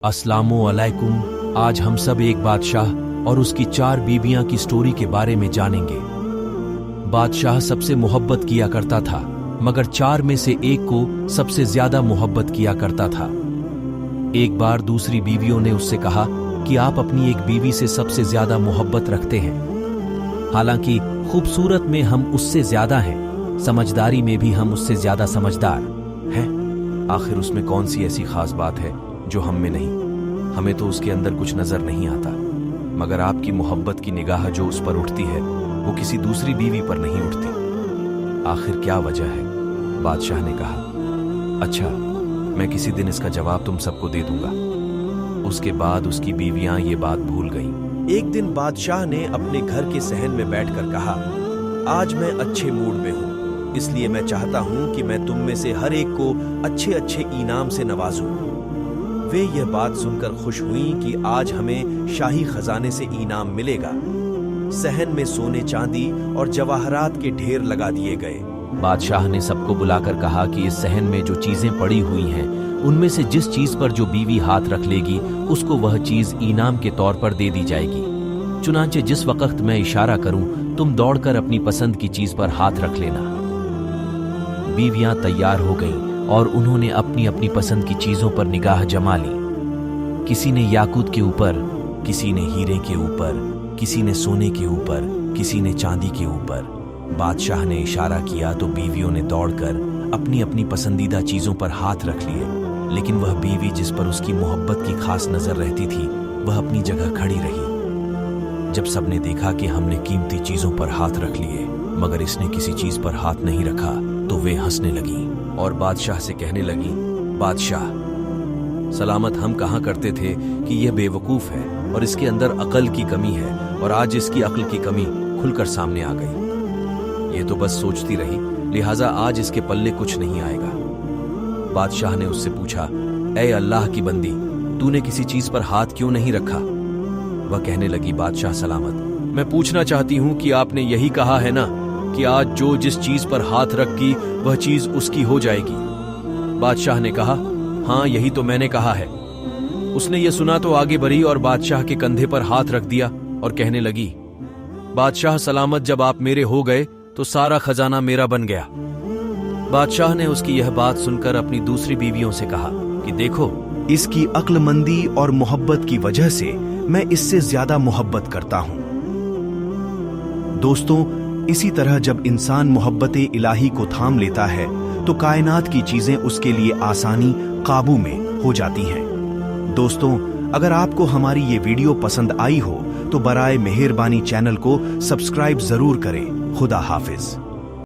अस्सलामु अलैकुम। आज हम सब एक बादशाह और उसकी 4 बीवियां की स्टोरी के बारे में जानेंगे। बादशाह सबसे मोहब्बत किया करता था, मगर 4 में से एक को सबसे ज्यादा मोहब्बत किया करता था। एक बार दूसरी बीवियों ने उससे कहा कि आप अपनी एक बीवी से सबसे ज्यादा मोहब्बत रखते हैं। हालांकि खूबसूरत में हम उससे ज्यादा हैं, समझदारी में भी हम उससे ज्यादा समझदार हैं। आखिर उसमें कौन सी ऐसी खास बात है जो हम में नहीं? हमें तो उसके अंदर कुछ नजर नहीं आता, मगर आपकी मोहब्बत की निगाह जो उस पर उठती है वो किसी दूसरी बीवी पर नहीं उठती। आखिर क्या वजह है? बादशाह ने कहा, अच्छा, मैं किसी दिन इसका जवाब तुम सबको दे दूंगा। उसके बाद उसकी बीवियां ये बात भूल गईं। एक दिन बादशाह ने अपने घर के सहन में बैठकर कहा, आज मैं अच्छे मूड में हूँ, इसलिए मैं चाहता हूँ कि मैं तुम में से हर एक को अच्छे अच्छे इनाम से नवाजूं। वे यह बात सुनकर खुश हुई कि आज हमें शाही खजाने से इनाम मिलेगा। सहन में सोने चांदी और जवाहरात के ढेर लगा दिए गए। बादशाह ने सबको बुलाकर कहा कि इस सहन में जो चीजें पड़ी हुई हैं, उनमें से जिस चीज पर जो बीवी हाथ रख लेगी उसको वह चीज इनाम के तौर पर दे दी जाएगी। चुनांचे जिस वक्त मैं इशारा करूं, तुम दौड़कर अपनी पसंद की चीज पर हाथ रख लेना। बीवियां तैयार हो गईं और उन्होंने अपनी अपनी पसंद की चीजों पर निगाह जमा ली। किसी ने याकूत के ऊपर, किसी ने हीरे के ऊपर, किसी ने सोने के ऊपर, किसी ने चांदी के ऊपर। बादशाह ने इशारा किया तो बीवियों ने दौड़कर अपनी अपनी पसंदीदा चीजों पर हाथ रख लिए, लेकिन वह बीवी जिस पर उसकी मोहब्बत की खास नजर रहती थी, वह अपनी जगह खड़ी रही। जब सबने देखा कि हमने कीमती चीजों पर हाथ रख लिए मगर इसने किसी चीज पर हाथ नहीं रखा, तो वे हंसने लगी और बादशाह से कहने लगी, बादशाह सलामत, हम कहा करते थे कि यह बेवकूफ है और इसके अंदर अकल की कमी है, और आज इसकी अक्ल की कमी खुलकर सामने आ गई। ये तो बस सोचती रही, लिहाजा आज इसके पल्ले कुछ नहीं आएगा। बादशाह ने उससे पूछा, ऐ अल्लाह की बंदी, तूने किसी चीज पर हाथ क्यों नहीं रखा? वह कहने लगी, बादशाह सलामत, मैं पूछना चाहती हूँ कि आपने यही कहा है ना कि आज जो जिस चीज पर हाथ रखी वह चीज उसकी हो जाएगी। बादशाह ने कहा, हाँ, यही तो मैंने कहा है। उसने ये सुना तो आगे बढ़ी और बादशाह के कंधे पर हाथ रख दिया और कहने लगी, बादशाह सलामत, जब आप मेरे हो गए तो सारा खजाना मेरा बन गया। बादशाह ने उसकी यह बात सुनकर अपनी दूसरी बीवियों से कहा कि देखो, इसकी अक्लमंदी और मोहब्बत की वजह से मैं इससे ज्यादा मोहब्बत करता हूं। दोस्तों, इसी तरह जब इंसान मोहब्बत इलाही को थाम लेता है तो कायनात की चीजें उसके लिए आसानी काबू में हो जाती हैं। दोस्तों, अगर आपको हमारी ये वीडियो पसंद आई हो तो बराए मेहरबानी चैनल को सब्सक्राइब जरूर करें। खुदा हाफिज।